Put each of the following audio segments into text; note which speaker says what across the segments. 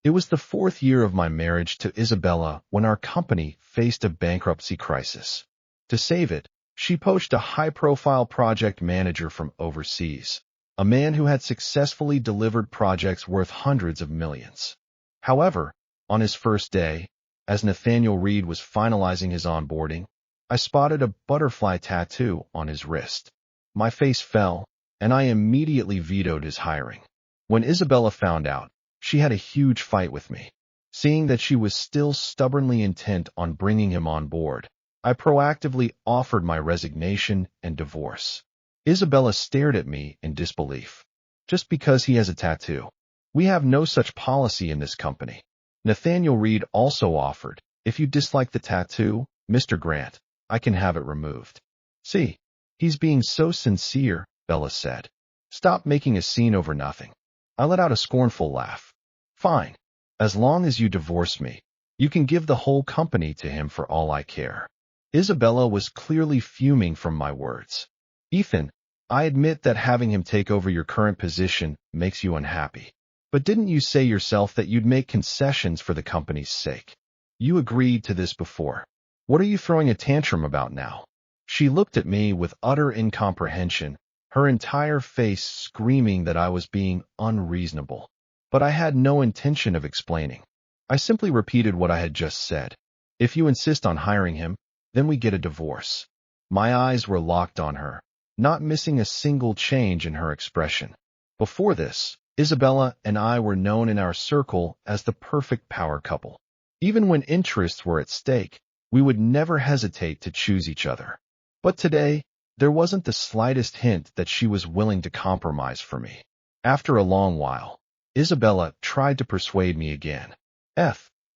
Speaker 1: It was the 4th year of my marriage to Isabella when our company faced a bankruptcy crisis. To save it, she poached a high-profile project manager from overseas, a man who had successfully delivered projects worth hundreds of millions. However, on his first day, as Nathaniel was finalizing his onboarding, I spotted a butterfly tattoo on his wrist. My face fell, and I immediately vetoed his hiring. When Isabella found out, she had a huge fight with me. Seeing that she was still stubbornly intent on bringing him on board, I proactively offered my resignation and divorce. Isabella stared at me in disbelief. Just because he has a tattoo. We have no such policy in this company. Nathaniel also offered, if you dislike the tattoo, Mr. Grant, I can have it removed. See, he's being so sincere, Bella said. Stop making a scene over nothing. I let out a scornful laugh. Fine. As long as you divorce me, you can give the whole company to him for all I care. Isabella was clearly fuming from my words. Ethan, I admit that having him take over your current position makes you unhappy. But didn't you say yourself that you'd make concessions for the company's sake? You agreed to this before. What are you throwing a tantrum about now? She looked at me with utter incomprehension, her entire face screaming that I was being unreasonable. But I had no intention of explaining. I simply repeated what I had just said. If you insist on hiring him, then we get a divorce. My eyes were locked on her, not missing a single change in her expression. Before this, Isabella and I were known in our circle as the perfect power couple. Even when interests were at stake, we would never hesitate to choose each other. But today, there wasn't the slightest hint that she was willing to compromise for me. After a long while, Isabella tried to persuade me again.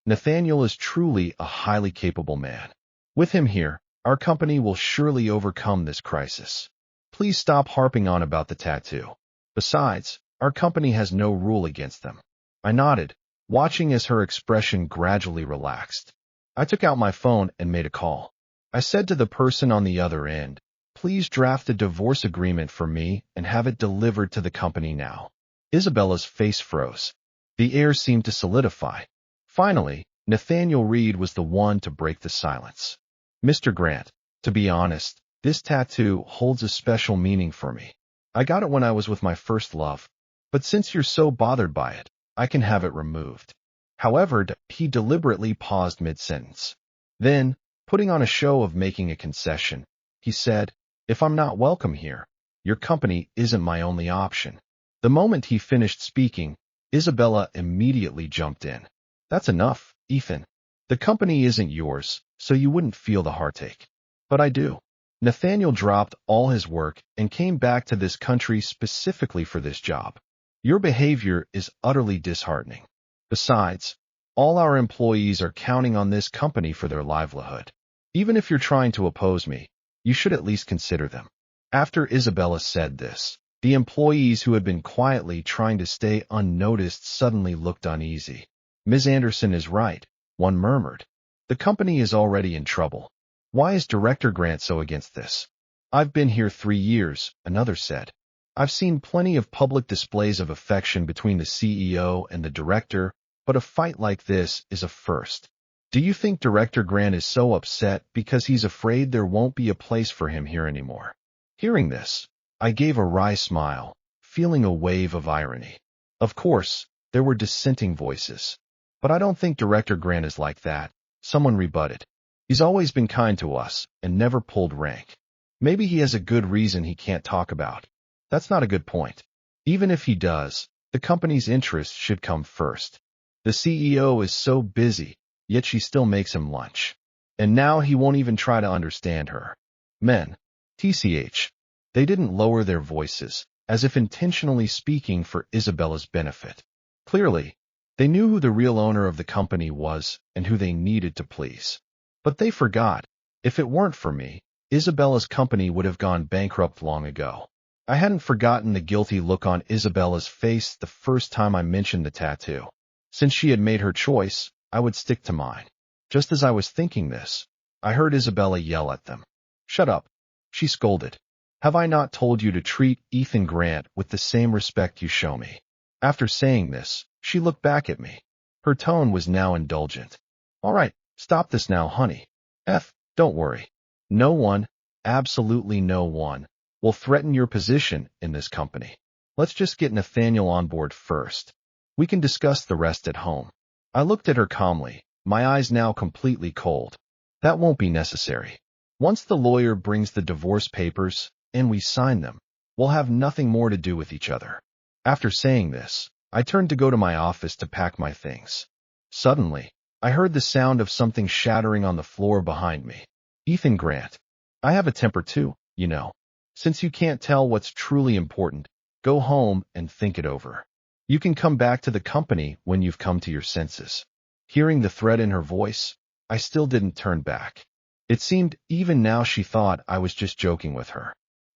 Speaker 1: Nathaniel is truly a highly capable man. With him here, our company will surely overcome this crisis. Please stop harping on about the tattoo. Besides, our company has no rule against them. I nodded, watching as her expression gradually relaxed. I took out my phone and made a call. I said to the person on the other end, please draft a divorce agreement for me and have it delivered to the company now. Isabella's face froze. The air seemed to solidify. Finally, Nathaniel was the one to break the silence. Mr. Grant, to be honest, this tattoo holds a special meaning for me. I got it when I was with my first love. But since you're so bothered by it, I can have it removed. However, he deliberately paused mid-sentence. Then, putting on a show of making a concession, he said, if I'm not welcome here, your company isn't my only option. The moment he finished speaking, Isabella immediately jumped in. That's enough, Ethan. The company isn't yours, so you wouldn't feel the heartache. But I do. Nathaniel dropped all his work and came back to this country specifically for this job. Your behavior is utterly disheartening. Besides, all our employees are counting on this company for their livelihood. Even if you're trying to oppose me, you should at least consider them. After Isabella said this, the employees who had been quietly trying to stay unnoticed suddenly looked uneasy. Ms. Anderson is right, one murmured. The company is already in trouble. Why is Director Grant so against this? I've been here 3 years, another said. I've seen plenty of public displays of affection between the CEO and the director, but a fight like this is a first. Do you think Director Grant is so upset because he's afraid there won't be a place for him here anymore? Hearing this, I gave a wry smile, feeling a wave of irony. Of course, there were dissenting voices. But I don't think Director Grant is like that, someone rebutted. He's always been kind to us and never pulled rank. Maybe he has a good reason he can't talk about. That's not a good point. Even if he does, the company's interests should come first. The CEO is so busy, yet she still makes him lunch. And now he won't even try to understand her. Men, TCH. They didn't lower their voices, as if intentionally speaking for Isabella's benefit. Clearly, they knew who the real owner of the company was and who they needed to please. But they forgot, if it weren't for me, Isabella's company would have gone bankrupt long ago. I hadn't forgotten the guilty look on Isabella's face the first time I mentioned the tattoo. Since she had made her choice, I would stick to mine. Just as I was thinking this, I heard Isabella yell at them. Shut up, she scolded. Have I not told you to treat Ethan Grant with the same respect you show me? After saying this, she looked back at me. Her tone was now indulgent. All right, stop this now, honey. Don't worry. No one, absolutely no one, will threaten your position in this company. Let's just get Nathaniel on board first. We can discuss the rest at home. I looked at her calmly, my eyes now completely cold. That won't be necessary. Once the lawyer brings the divorce papers and we sign them, we'll have nothing more to do with each other. After saying this, I turned to go to my office to pack my things. Suddenly, I heard the sound of something shattering on the floor behind me. Ethan Grant. I have a temper too, you know. Since you can't tell what's truly important, go home and think it over. You can come back to the company when you've come to your senses. Hearing the threat in her voice, I still didn't turn back. It seemed even now she thought I was just joking with her.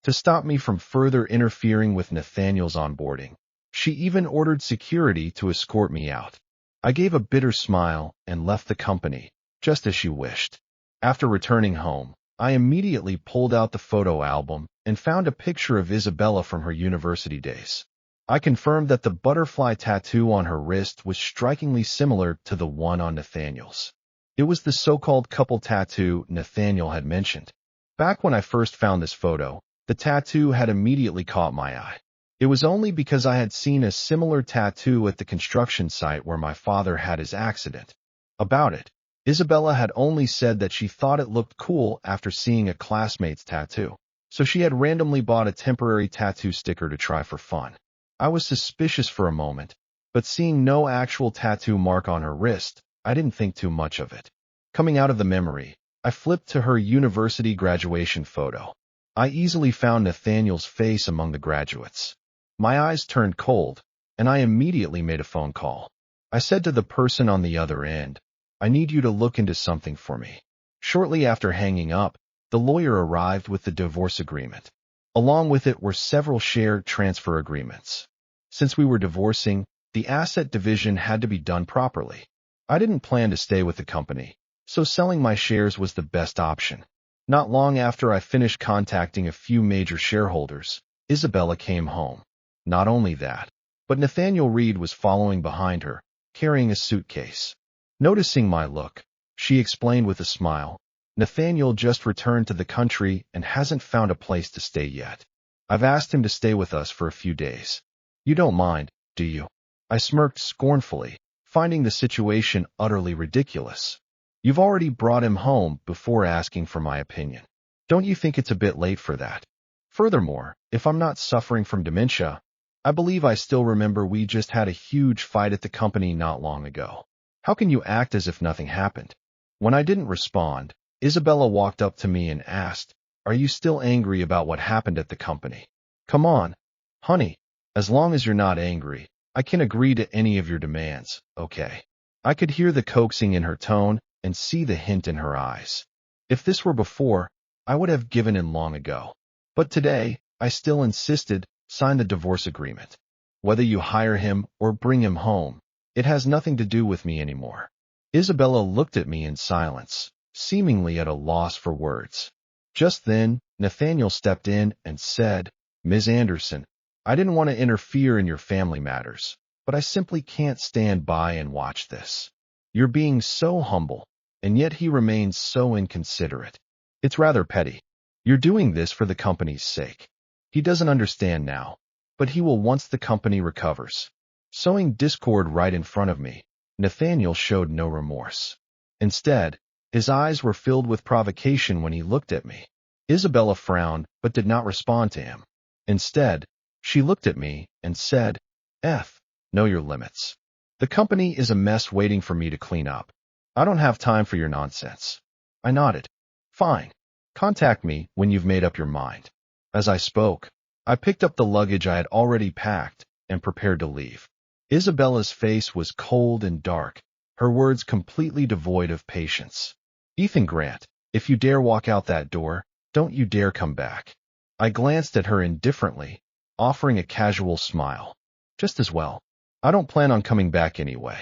Speaker 1: To stop me from further interfering with Nathaniel's onboarding, she even ordered security to escort me out. I gave a bitter smile and left the company, just as she wished. After returning home, I immediately pulled out the photo album and found a picture of Isabella from her university days. I confirmed that the butterfly tattoo on her wrist was strikingly similar to the one on Nathaniel's. It was the so-called couple tattoo Nathaniel had mentioned. Back when I first found this photo, the tattoo had immediately caught my eye. It was only because I had seen a similar tattoo at the construction site where my father had his accident. About it, Isabella had only said that she thought it looked cool after seeing a classmate's tattoo, so she had randomly bought a temporary tattoo sticker to try for fun. I was suspicious for a moment, but seeing no actual tattoo mark on her wrist, I didn't think too much of it. Coming out of the memory, I flipped to her university graduation photo. I easily found Nathaniel's face among the graduates. My eyes turned cold, and I immediately made a phone call. I said to the person on the other end, I need you to look into something for me. Shortly after hanging up, the lawyer arrived with the divorce agreement. Along with it were several share transfer agreements. Since we were divorcing, the asset division had to be done properly. I didn't plan to stay with the company, so selling my shares was the best option. Not long after I finished contacting a few major shareholders, Isabella came home. Not only that, but Nathaniel Reed was following behind her, carrying a suitcase. Noticing my look, she explained with a smile, Nathaniel just returned to the country and hasn't found a place to stay yet. I've asked him to stay with us for a few days. You don't mind, do you? I smirked scornfully, finding the situation utterly ridiculous. You've already brought him home before asking for my opinion. Don't you think it's a bit late for that? Furthermore, if I'm not suffering from dementia, I believe I still remember we just had a huge fight at the company not long ago. How can you act as if nothing happened? When I didn't respond, Isabella walked up to me and asked, Are you still angry about what happened at the company? Come on, honey. As long as you're not angry, I can agree to any of your demands, okay? I could hear the coaxing in her tone and see the hint in her eyes. If this were before, I would have given in long ago. But today, I still insisted, sign the divorce agreement. Whether you hire him or bring him home, it has nothing to do with me anymore. Isabella looked at me in silence, seemingly at a loss for words. Just then, Nathaniel stepped in and said, Ms. Anderson, I didn't want to interfere in your family matters, but I simply can't stand by and watch this. You're being so humble, and yet he remains so inconsiderate. It's rather petty. You're doing this for the company's sake. He doesn't understand now, but he will once the company recovers. Sowing discord right in front of me, Nathaniel showed no remorse. Instead, his eyes were filled with provocation when he looked at me. Isabella frowned but did not respond to him. Instead, she looked at me and said, Know your limits. The company is a mess waiting for me to clean up. I don't have time for your nonsense. I nodded. Fine. Contact me when you've made up your mind. As I spoke, I picked up the luggage I had already packed and prepared to leave. Isabella's face was cold and dark, her words completely devoid of patience. Ethan Grant, if you dare walk out that door, don't you dare come back. I glanced at her indifferently, offering a casual smile. Just as well. I don't plan on coming back anyway.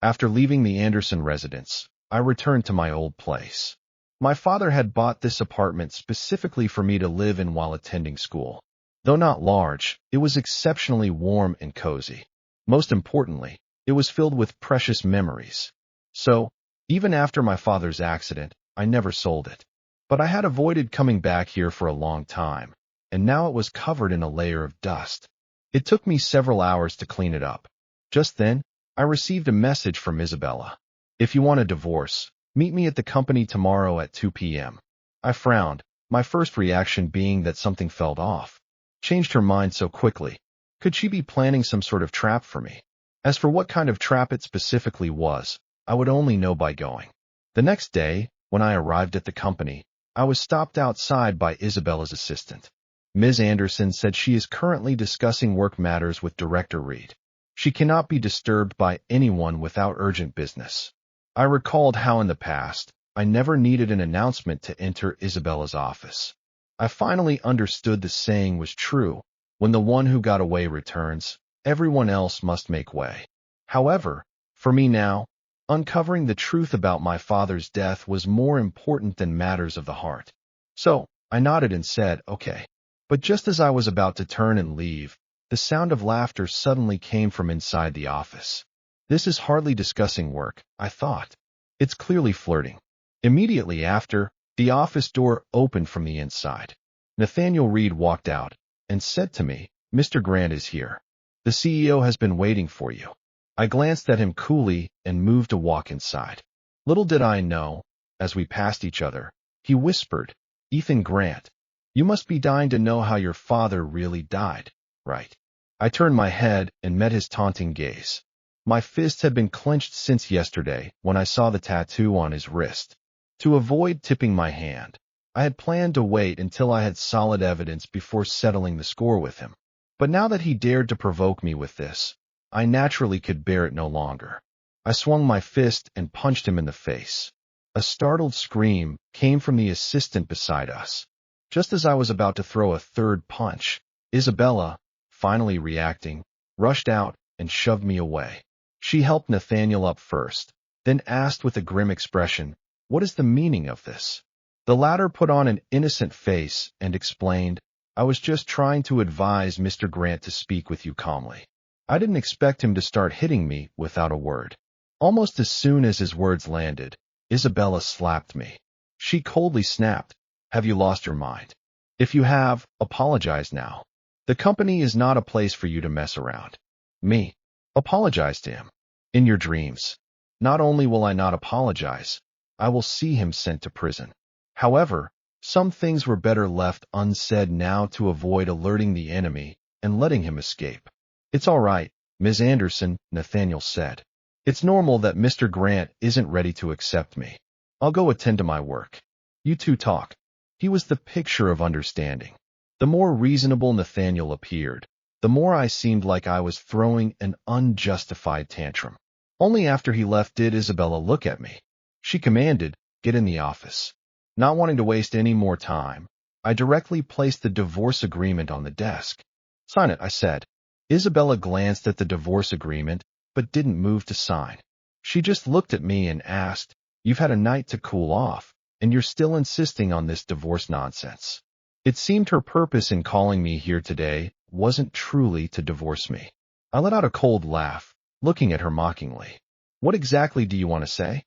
Speaker 1: After leaving the Anderson residence, I returned to my old place. My father had bought this apartment specifically for me to live in while attending school. Though not large, it was exceptionally warm and cozy. Most importantly, It was filled with precious memories. So, even after my father's accident, I never sold it. But I had avoided coming back here for a long time, and now it was covered in a layer of dust. It took me several hours to clean it up. Just then, I received a message from Isabella. If you want a divorce, meet me at the company tomorrow at 2 p.m. I frowned, my first reaction being that something felt off. Changed her mind so quickly. Could she be planning some sort of trap for me? As for what kind of trap it specifically was, I would only know by going. The next day, when I arrived at the company, I was stopped outside by Isabella's assistant. Ms. Anderson said she is currently discussing work matters with Director Reed. She cannot be disturbed by anyone without urgent business. I recalled how in the past, I never needed an announcement to enter Isabella's office. I finally understood the saying was true. When the one who got away returns, everyone else must make way. However, for me now, uncovering the truth about my father's death was more important than matters of the heart. So, I nodded and said, okay. But just as I was about to turn and leave, the sound of laughter suddenly came from inside the office. This is hardly discussing work, I thought. It's clearly flirting. Immediately after, the office door opened from the inside. Nathaniel Reed walked out and said to me, Mr. Grant is here. The CEO has been waiting for you. I glanced at him coolly and moved to walk inside. Little did I know, as we passed each other, he whispered, Ethan Grant, you must be dying to know how your father really died, right? I turned my head and met his taunting gaze. My fists had been clenched since yesterday when I saw the tattoo on his wrist. To avoid tipping my hand, I had planned to wait until I had solid evidence before settling the score with him. But now that he dared to provoke me with this, I naturally could bear it no longer. I swung my fist and punched him in the face. A startled scream came from the assistant beside us. Just as I was about to throw a third punch, Isabella, finally reacting, rushed out and shoved me away. She helped Nathaniel up first, then asked with a grim expression, What is the meaning of this? The latter put on an innocent face and explained, I was just trying to advise Mr. Grant to speak with you calmly. I didn't expect him to start hitting me without a word. Almost as soon as his words landed, Isabella slapped me. She coldly snapped, Have you lost your mind? If you have, apologize now. The company is not a place for you to mess around. Me? Apologize to him. In your dreams. Not only will I not apologize, I will see him sent to prison. However, some things were better left unsaid now to avoid alerting the enemy and letting him escape. It's all right, Ms. Anderson, Nathaniel said. It's normal that Mr. Grant isn't ready to accept me. I'll go attend to my work. You two talk. He was the picture of understanding. The more reasonable Nathaniel appeared, the more I seemed like I was throwing an unjustified tantrum. Only after he left did Isabella look at me. She commanded, Get in the office. Not wanting to waste any more time, I directly placed the divorce agreement on the desk. Sign it, I said. Isabella glanced at the divorce agreement, but didn't move to sign. She just looked at me and asked, You've had a night to cool off, and you're still insisting on this divorce nonsense. It seemed her purpose in calling me here today wasn't truly to divorce me. I let out a cold laugh, looking at her mockingly. What exactly do you want to say?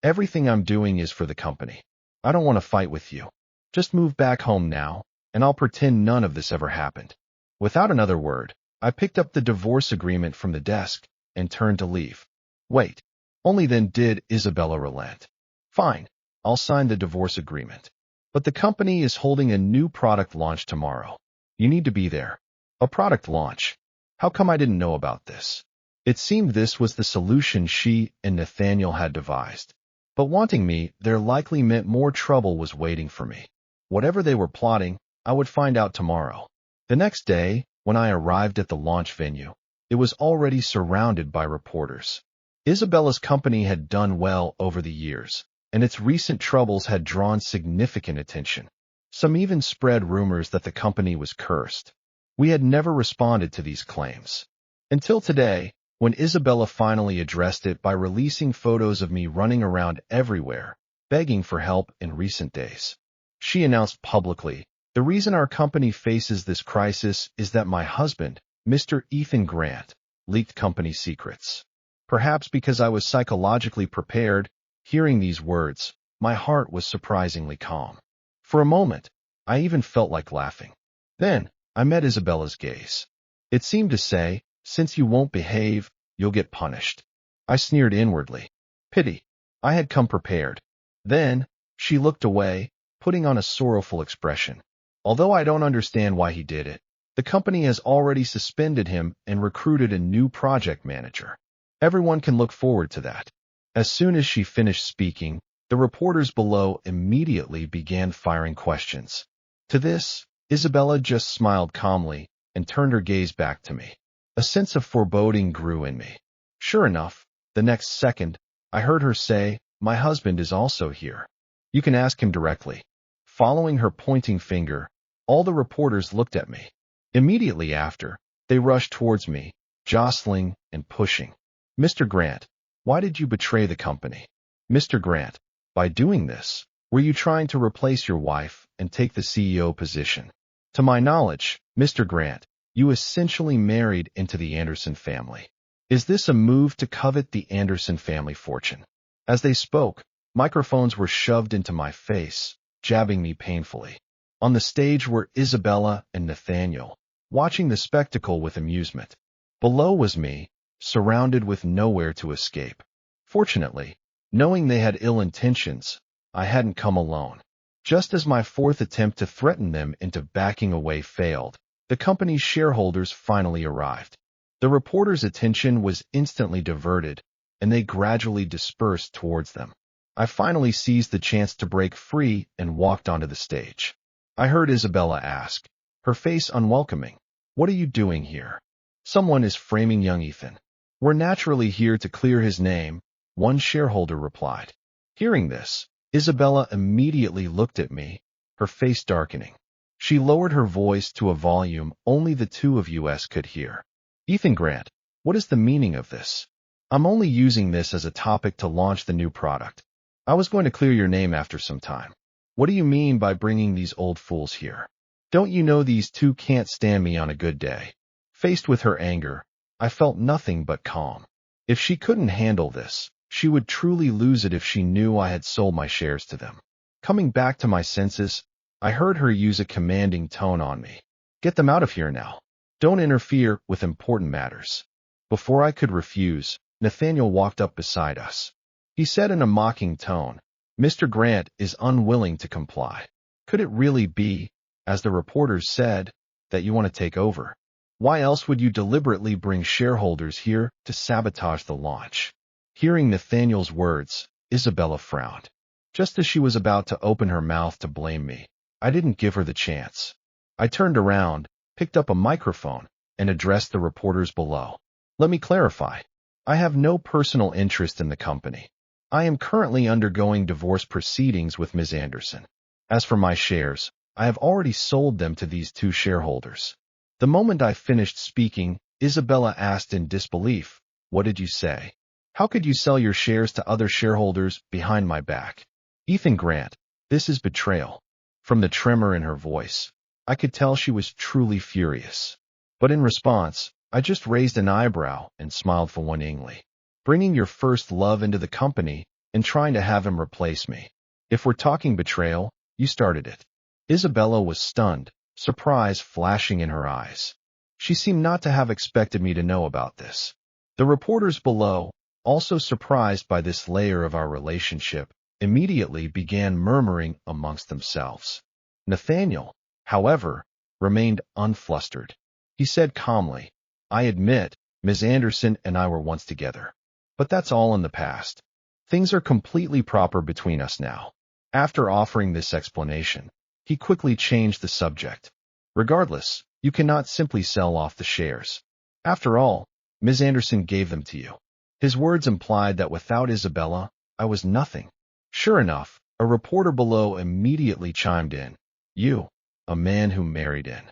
Speaker 1: Everything I'm doing is for the company. I don't want to fight with you. Just move back home now, and I'll pretend none of this ever happened. Without another word, I picked up the divorce agreement from the desk and turned to leave. Wait. Only then did Isabella relent. Fine, I'll sign the divorce agreement. But the company is holding a new product launch tomorrow. You need to be there. A product launch. How come I didn't know about this? It seemed this was the solution she and Nathaniel had devised. But wanting me there likely meant more trouble was waiting for me. Whatever they were plotting, I would find out tomorrow. The next day, when I arrived at the launch venue, it was already surrounded by reporters. Isabella's company had done well over the years, and its recent troubles had drawn significant attention. Some even spread rumors that the company was cursed. We had never responded to these claims. Until today, when Isabella finally addressed it by releasing photos of me running around everywhere, begging for help in recent days. She announced publicly, The reason our company faces this crisis is that my husband, Mr. Ethan Grant, leaked company secrets. Perhaps because I was psychologically prepared, hearing these words, my heart was surprisingly calm. For a moment, I even felt like laughing. Then, I met Isabella's gaze. It seemed to say, since you won't behave, you'll get punished. I sneered inwardly. Pity. I had come prepared. Then, she looked away, putting on a sorrowful expression. Although I don't understand why he did it, the company has already suspended him and recruited a new project manager. Everyone can look forward to that. As soon as she finished speaking, the reporters below immediately began firing questions. To this, Isabella just smiled calmly and turned her gaze back to me. A sense of foreboding grew in me. Sure enough, the next second, I heard her say, "My husband is also here. You can ask him directly." Following her pointing finger, all the reporters looked at me. Immediately after, they rushed towards me, jostling and pushing. "Mr. Grant, why did you betray the company? Mr. Grant, by doing this, were you trying to replace your wife and take the CEO position? To my knowledge, Mr. Grant, you essentially married into the Anderson family. Is this a move to covet the Anderson family fortune?" As they spoke, microphones were shoved into my face, jabbing me painfully. On the stage were Isabella and Nathaniel, watching the spectacle with amusement. Below was me, surrounded with nowhere to escape. Fortunately, knowing they had ill intentions, I hadn't come alone. Just as my fourth attempt to threaten them into backing away failed, the company's shareholders finally arrived. The reporters' attention was instantly diverted, and they gradually dispersed towards them. I finally seized the chance to break free and walked onto the stage. I heard Isabella ask, her face unwelcoming, "What are you doing here?" "Someone is framing young Ethan. We're naturally here to clear his name," one shareholder replied. Hearing this, Isabella immediately looked at me, her face darkening. She lowered her voice to a volume only the two of us could hear. "Ethan Grant, what is the meaning of this? I'm only using this as a topic to launch the new product. I was going to clear your name after some time. What do you mean by bringing these old fools here? Don't you know these two can't stand me on a good day?" Faced with her anger, I felt nothing but calm. If she couldn't handle this, she would truly lose it if she knew I had sold my shares to them. Coming back to my senses, I heard her use a commanding tone on me. "Get them out of here now. Don't interfere with important matters." Before I could refuse, Nathaniel walked up beside us. He said in a mocking tone, "Mr. Grant is unwilling to comply. Could it really be, as the reporters said, that you want to take over? Why else would you deliberately bring shareholders here to sabotage the launch?" Hearing Nathaniel's words, Isabella frowned. Just as she was about to open her mouth to blame me, I didn't give her the chance. I turned around, picked up a microphone, and addressed the reporters below. "Let me clarify. I have no personal interest in the company. I am currently undergoing divorce proceedings with Ms. Anderson. As for my shares, I have already sold them to these two shareholders." The moment I finished speaking, Isabella asked in disbelief, "What did you say? How could you sell your shares to other shareholders behind my back?" "Ethan Grant, this is betrayal." From the tremor in her voice, I could tell she was truly furious. But in response, I just raised an eyebrow and smiled fawning. "Bringing your first love into the company and trying to have him replace me. If we're talking betrayal, you started it." Isabella was stunned, surprise flashing in her eyes. She seemed not to have expected me to know about this. The reporters below, also surprised by this layer of our relationship, immediately began murmuring amongst themselves. Nathaniel, however, remained unflustered. He said calmly, "I admit, Ms. Anderson and I were once together. But that's all in the past. Things are completely proper between us now." After offering this explanation, he quickly changed the subject. "Regardless, you cannot simply sell off the shares. After all, Ms. Anderson gave them to you." His words implied that without Isabella, I was nothing. Sure enough, a reporter below immediately chimed in. "You, a man who married in.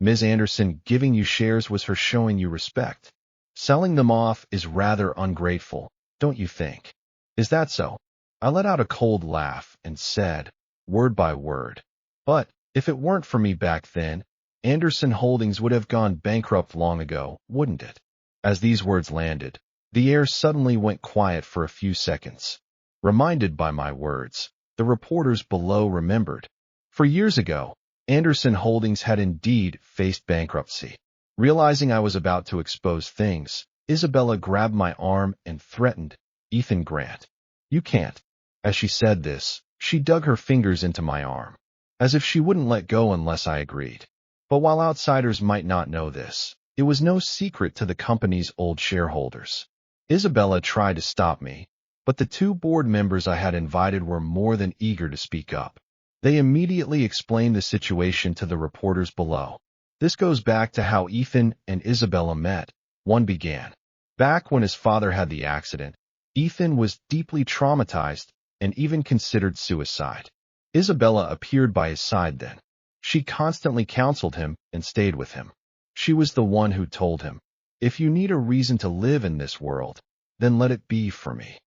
Speaker 1: Ms. Anderson giving you shares was her showing you respect. Selling them off is rather ungrateful, don't you think? Is that so?" I let out a cold laugh and said, word by word, "But if it weren't for me back then, Anderson Holdings would have gone bankrupt long ago, wouldn't it?" As these words landed, the air suddenly went quiet for a few seconds. Reminded by my words, the reporters below remembered. For years ago, Anderson Holdings had indeed faced bankruptcy. Realizing I was about to expose things, Isabella grabbed my arm and threatened, "Ethan Grant, you can't." As she said this, she dug her fingers into my arm, as if she wouldn't let go unless I agreed. But while outsiders might not know this, it was no secret to the company's old shareholders. Isabella tried to stop me, but the two board members I had invited were more than eager to speak up. They immediately explained the situation to the reporters below. This goes back to how Ethan and Isabella met. One began. Back when his father had the accident, Ethan was deeply traumatized and even considered suicide. Isabella appeared by his side then. She constantly counseled him and stayed with him. She was the one who told him, "If you need a reason to live in this world, then let it be for me."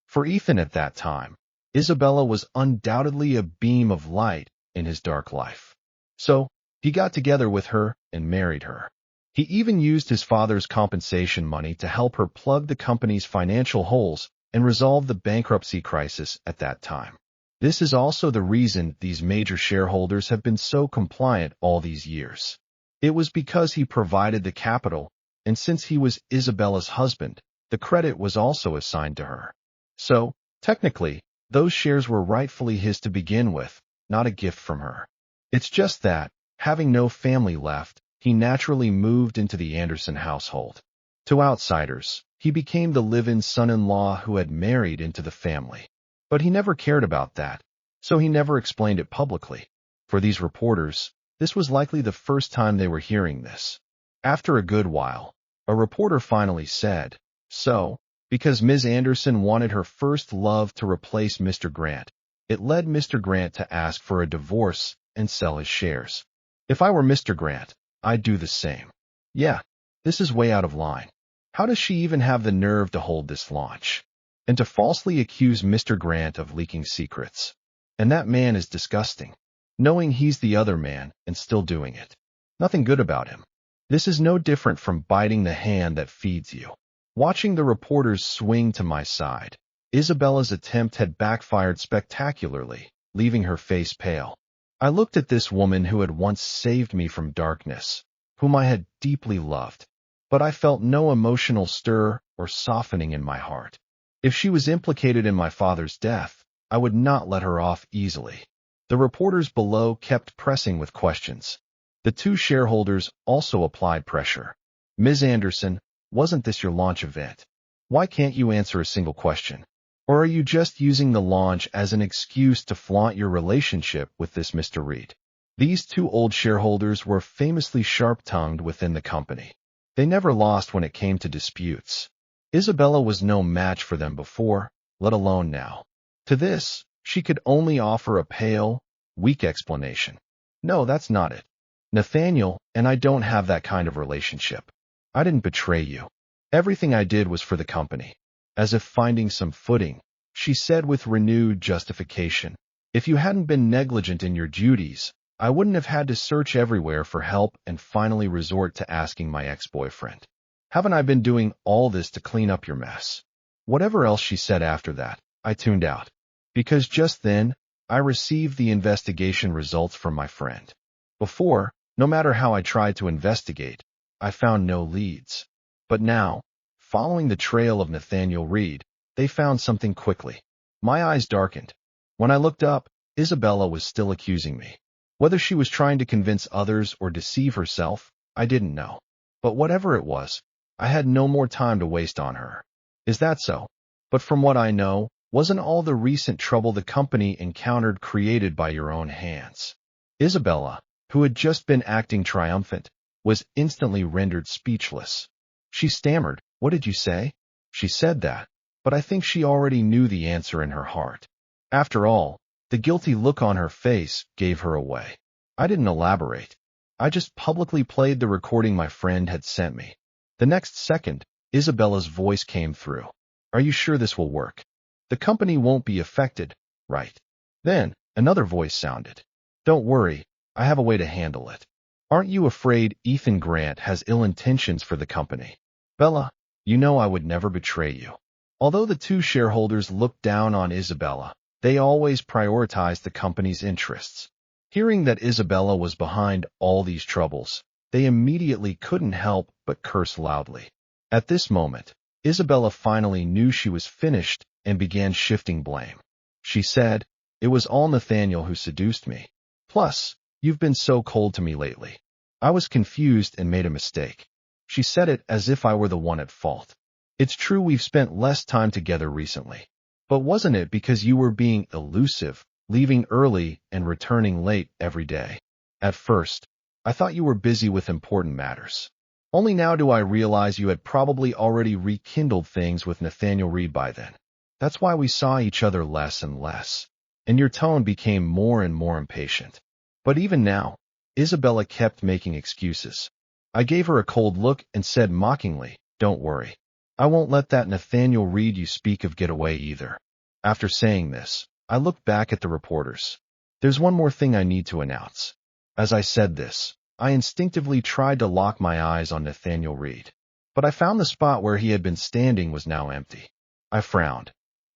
Speaker 1: For Ethan at that time, Isabella was undoubtedly a beam of light in his dark life. So, he got together with her and married her. He even used his father's compensation money to help her plug the company's financial holes and resolve the bankruptcy crisis at that time. This is also the reason these major shareholders have been so compliant all these years. It was because he provided the capital, and since he was Isabella's husband, the credit was also assigned to her. So, technically, those shares were rightfully his to begin with, not a gift from her. It's just that, having no family left, he naturally moved into the Anderson household. To outsiders, he became the live-in son-in-law who had married into the family. But he never cared about that, so he never explained it publicly. For these reporters, this was likely the first time they were hearing this. After a good while, a reporter finally said, "So, because Ms. Anderson wanted her first love to replace Mr. Grant, it led Mr. Grant to ask for a divorce and sell his shares. If I were Mr. Grant, I'd do the same." Yeah, this is way out of line. How does she even have the nerve to hold this launch? And to falsely accuse Mr. Grant of leaking secrets. And that man is disgusting. Knowing he's the other man and still doing it. Nothing good about him. This is no different from biting the hand that feeds you. Watching the reporters swing to my side, Isabella's attempt had backfired spectacularly, leaving her face pale. I looked at this woman who had once saved me from darkness, whom I had deeply loved, but I felt no emotional stir or softening in my heart. If she was implicated in my father's death, I would not let her off easily. The reporters below kept pressing with questions. The two shareholders also applied pressure. "Ms. Anderson, wasn't this your launch event? Why can't you answer a single question? Or are you just using the launch as an excuse to flaunt your relationship with this Mr. Reed?" These two old shareholders were famously sharp-tongued within the company. They never lost when it came to disputes. Isabella was no match for them before, let alone now. To this, she could only offer a pale, weak explanation. "No, that's not it. Nathaniel and I don't have that kind of relationship. I didn't betray you. Everything I did was for the company." As if finding some footing, she said with renewed justification, "If you hadn't been negligent in your duties, I wouldn't have had to search everywhere for help and finally resort to asking my ex-boyfriend. Haven't I been doing all this to clean up your mess?" Whatever else she said after that, I tuned out. Because just then, I received the investigation results from my friend. Before, no matter how I tried to investigate, I found no leads. But now, following the trail of Nathaniel Reed, they found something quickly. My eyes darkened. When I looked up, Isabella was still accusing me. Whether she was trying to convince others or deceive herself, I didn't know. But whatever it was, I had no more time to waste on her. Is that so? But from what I know, wasn't all the recent trouble the company encountered created by your own hands? Isabella, who had just been acting triumphant, was instantly rendered speechless. She stammered, "What did you say?" She said that, but I think she already knew the answer in her heart. After all, the guilty look on her face gave her away. I didn't elaborate. I just publicly played the recording my friend had sent me. The next second, Isabella's voice came through. "Are you sure this will work? The company won't be affected, right?" Then, another voice sounded. "Don't worry, I have a way to handle it. Aren't you afraid Ethan Grant has ill intentions for the company?" Bella, you know I would never betray you. Although the two shareholders looked down on Isabella, they always prioritized the company's interests. Hearing that Isabella was behind all these troubles, they immediately couldn't help but curse loudly. At this moment, Isabella finally knew she was finished and began shifting blame. She said, "It was all Nathaniel who seduced me. Plus, you've been so cold to me lately. I was confused and made a mistake." She said it as if I were the one at fault. "It's true we've spent less time together recently. But wasn't it because you were being elusive, leaving early and returning late every day? At first, I thought you were busy with important matters. Only now do I realize you had probably already rekindled things with Nathaniel Reed by then. That's why we saw each other less and less, and your tone became more and more impatient." But even now, Isabella kept making excuses. I gave her a cold look and said mockingly, "Don't worry. I won't let that Nathaniel Reed you speak of get away either." After saying this, I looked back at the reporters. "There's one more thing I need to announce." As I said this, I instinctively tried to lock my eyes on Nathaniel Reed, but I found the spot where he had been standing was now empty. I frowned,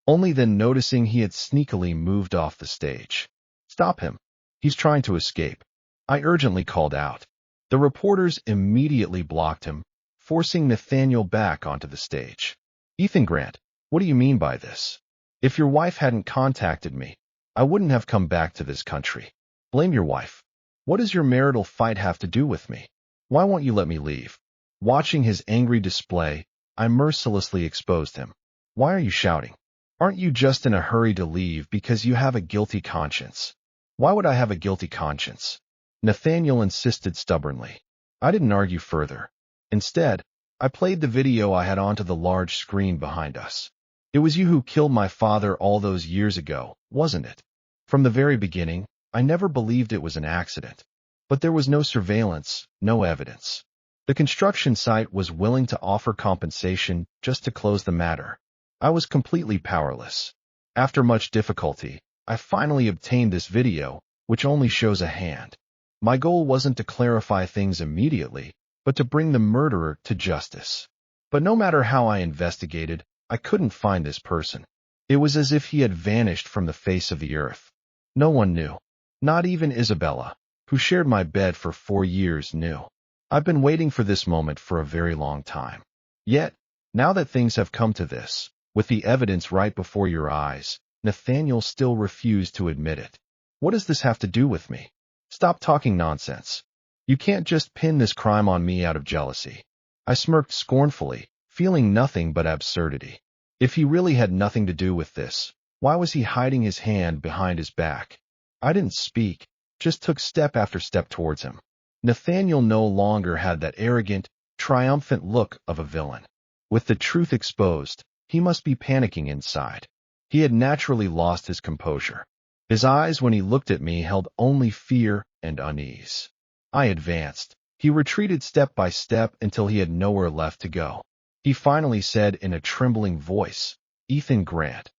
Speaker 1: only then noticing he had sneakily moved off the stage. "Stop him. He's trying to escape," I urgently called out. The reporters immediately blocked him, forcing Nathaniel back onto the stage. "Ethan Grant, what do you mean by this? If your wife hadn't contacted me, I wouldn't have come back to this country. Blame your wife. What does your marital fight have to do with me? Why won't you let me leave?" Watching his angry display, I mercilessly exposed him. "Why are you shouting? Aren't you just in a hurry to leave because you have a guilty conscience?" "Why would I have a guilty conscience?" Nathaniel insisted stubbornly. I didn't argue further. Instead, I played the video I had onto the large screen behind us. "It was you who killed my father all those years ago, wasn't it? From the very beginning, I never believed it was an accident. But there was no surveillance, no evidence. The construction site was willing to offer compensation just to close the matter. I was completely powerless. After much difficulty, I finally obtained this video, which only shows a hand. My goal wasn't to clarify things immediately, but to bring the murderer to justice. But no matter how I investigated, I couldn't find this person. It was as if he had vanished from the face of the earth. No one knew. Not even Isabella, who shared my bed for 4 years, knew. I've been waiting for this moment for a very long time. Yet, now that things have come to this, with the evidence right before your eyes, Nathaniel still refused to admit it. What does this have to do with me? Stop talking nonsense. You can't just pin this crime on me out of jealousy." I smirked scornfully, feeling nothing but absurdity. If he really had nothing to do with this, why was he hiding his hand behind his back? I didn't speak, just took step after step towards him. Nathaniel no longer had that arrogant, triumphant look of a villain. With the truth exposed, he must be panicking inside. He had naturally lost his composure. His eyes, when he looked at me, held only fear and unease. I advanced. He retreated step by step until he had nowhere left to go. He finally said in a trembling voice, "Ethan Grant,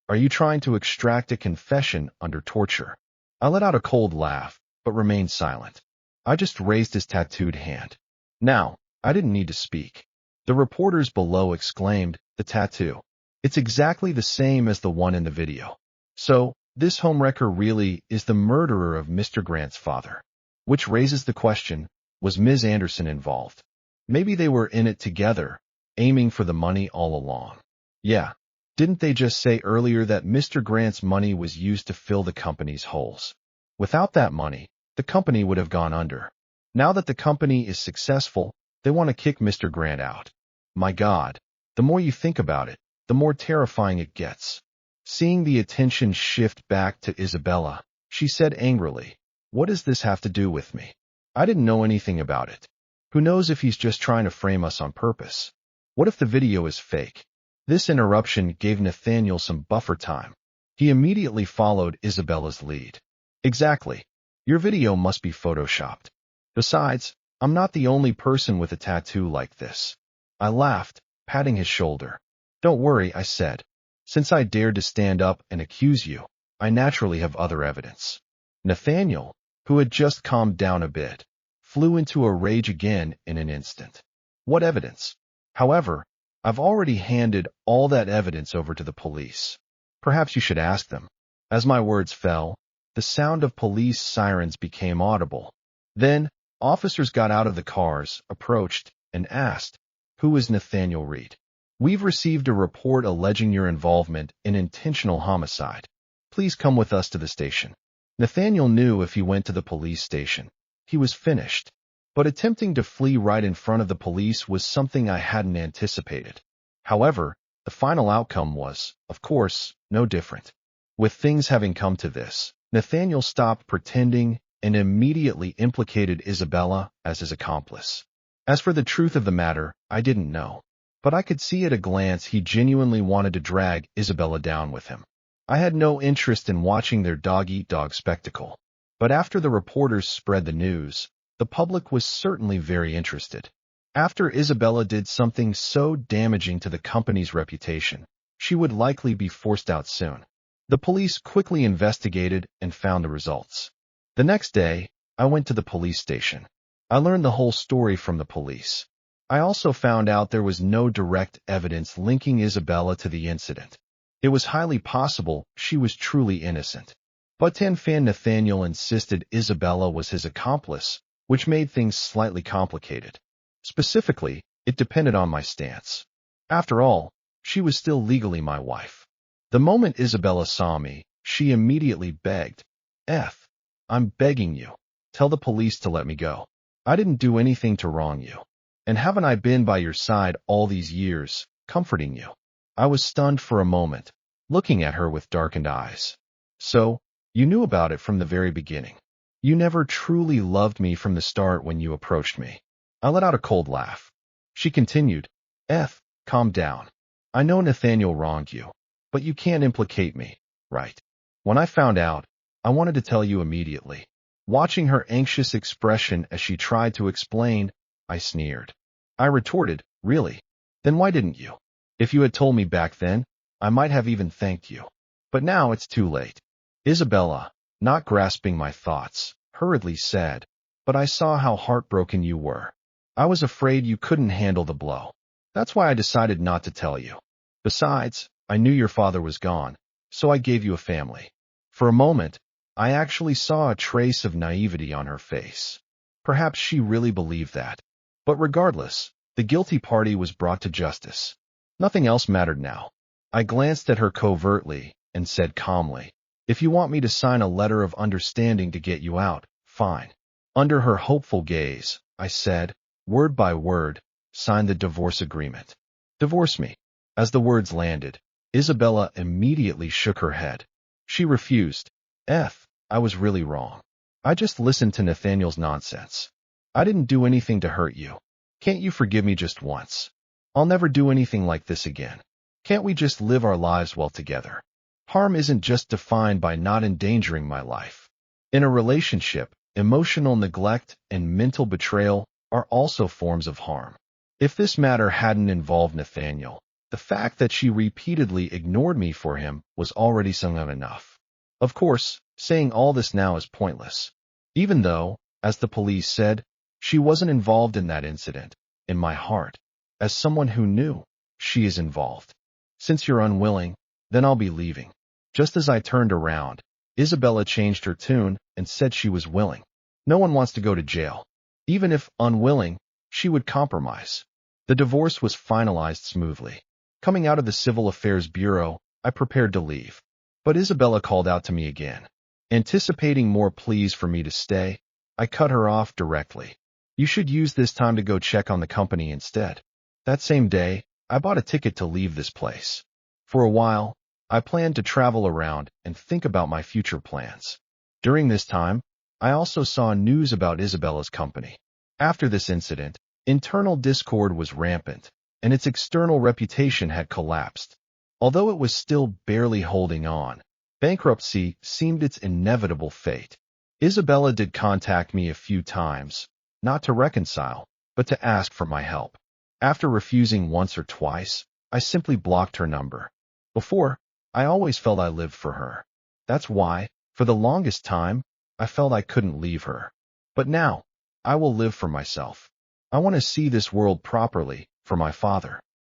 Speaker 1: are you trying to extract a confession under torture?" I let out a cold laugh, but remained silent. I just raised his tattooed hand. Now, I didn't need to speak. The reporters below exclaimed, "The tattoo. It's exactly the same as the one in the video. So, this homewrecker really is the murderer of Mr. Grant's father." Which raises the question, was Ms. Anderson involved? Maybe they were in it together, aiming for the money all along. Yeah, didn't they just say earlier that Mr. Grant's money was used to fill the company's holes? Without that money, the company would have gone under. Now that the company is successful, they want to kick Mr. Grant out. My God, the more you think about it, the more terrifying it gets. Seeing the attention shift back to Isabella, she said angrily, "What does this have to do with me? I didn't know anything about it. Who knows if he's just trying to frame us on purpose? What if the video is fake?" This interruption gave Nathaniel some buffer time. He immediately followed Isabella's lead. "Exactly. Your video must be photoshopped. Besides, I'm not the only person with a tattoo like this." I laughed, patting his shoulder. "Don't worry," I said. "Since I dared to stand up and accuse you, I naturally have other evidence." Nathaniel, who had just calmed down a bit, flew into a rage again in an instant. "What evidence? However, I've already handed all that evidence over to the police. Perhaps you should ask them. As my words fell, the sound of police sirens became audible. Then, officers got out of the cars, approached, and asked, "Who is Nathaniel Reed? We've received a report alleging your involvement in intentional homicide. Please come with us to the station." Nathaniel knew if he went to the police station, he was finished. But attempting to flee right in front of the police was something I hadn't anticipated. However, the final outcome was, of course, no different. With things having come to this, Nathaniel stopped pretending and immediately implicated Isabella as his accomplice. As for the truth of the matter, I didn't know. But I could see at a glance he genuinely wanted to drag Isabella down with him. I had no interest in watching their dog-eat-dog spectacle. But after the reporters spread the news, the public was certainly very interested. After Isabella did something so damaging to the company's reputation, she would likely be forced out soon. The police quickly investigated and found the results. The next day, I went to the police station. I learned the whole story from the police. I also found out there was no direct evidence linking Isabella to the incident. It was highly possible she was truly innocent. But Fan Nathaniel insisted Isabella was his accomplice, which made things slightly complicated. Specifically, it depended on my stance. After all, she was still legally my wife. The moment Isabella saw me, she immediately begged, "I'm begging you. Tell the police to let me go. I didn't do anything to wrong you. And haven't I been by your side all these years, comforting you?" I was stunned for a moment, looking at her with darkened eyes. "So, you knew about it from the very beginning. You never truly loved me from the start when you approached me." I let out a cold laugh. She continued, "Calm down. I know Nathaniel wronged you, but you can't implicate me, right? When I found out, I wanted to tell you immediately." Watching her anxious expression as she tried to explain, I sneered. I retorted, "Really? Then why didn't you? If you had told me back then, I might have even thanked you. But now it's too late." Isabella, not grasping my thoughts, hurriedly said, "But I saw how heartbroken you were. I was afraid you couldn't handle the blow. That's why I decided not to tell you. Besides, I knew your father was gone, so I gave you a family." For a moment, I actually saw a trace of naivety on her face. Perhaps she really believed that. But regardless, the guilty party was brought to justice. Nothing else mattered now. I glanced at her covertly and said calmly, "If you want me to sign a letter of understanding to get you out, fine." Under her hopeful gaze, I said, word by word, "Sign the divorce agreement. Divorce me." As the words landed, Isabella immediately shook her head. She refused. I was really wrong. I just listened to Nathaniel's nonsense. I didn't do anything to hurt you. Can't you forgive me just once? I'll never do anything like this again. Can't we just live our lives well together? Harm isn't just defined by not endangering my life. In a relationship, emotional neglect and mental betrayal are also forms of harm. If this matter hadn't involved Nathaniel, the fact that she repeatedly ignored me for him was already something enough. Of course, saying all this now is pointless. Even though, as the police said, she wasn't involved in that incident, in my heart, as someone who knew, she is involved. "Since you're unwilling, then I'll be leaving." Just as I turned around, Isabella changed her tune and said she was willing. No one wants to go to jail. Even if unwilling, she would compromise. The divorce was finalized smoothly. Coming out of the Civil Affairs Bureau, I prepared to leave. But Isabella called out to me again. Anticipating more pleas for me to stay, I cut her off directly. "You should use this time to go check on the company instead." That same day, I bought a ticket to leave this place. For a while, I planned to travel around and think about my future plans. During this time, I also saw news about Isabella's company. After this incident, internal discord was rampant, and its external reputation had collapsed. Although it was still barely holding on, bankruptcy seemed its inevitable fate. Isabella did contact me a few times, not to reconcile, but to ask for my help. After refusing once or twice, I simply blocked her number. Before, I always felt I lived for her. That's why, for the longest time, I felt I couldn't leave her. But now, I will live for myself. I want to see this world properly, for my father.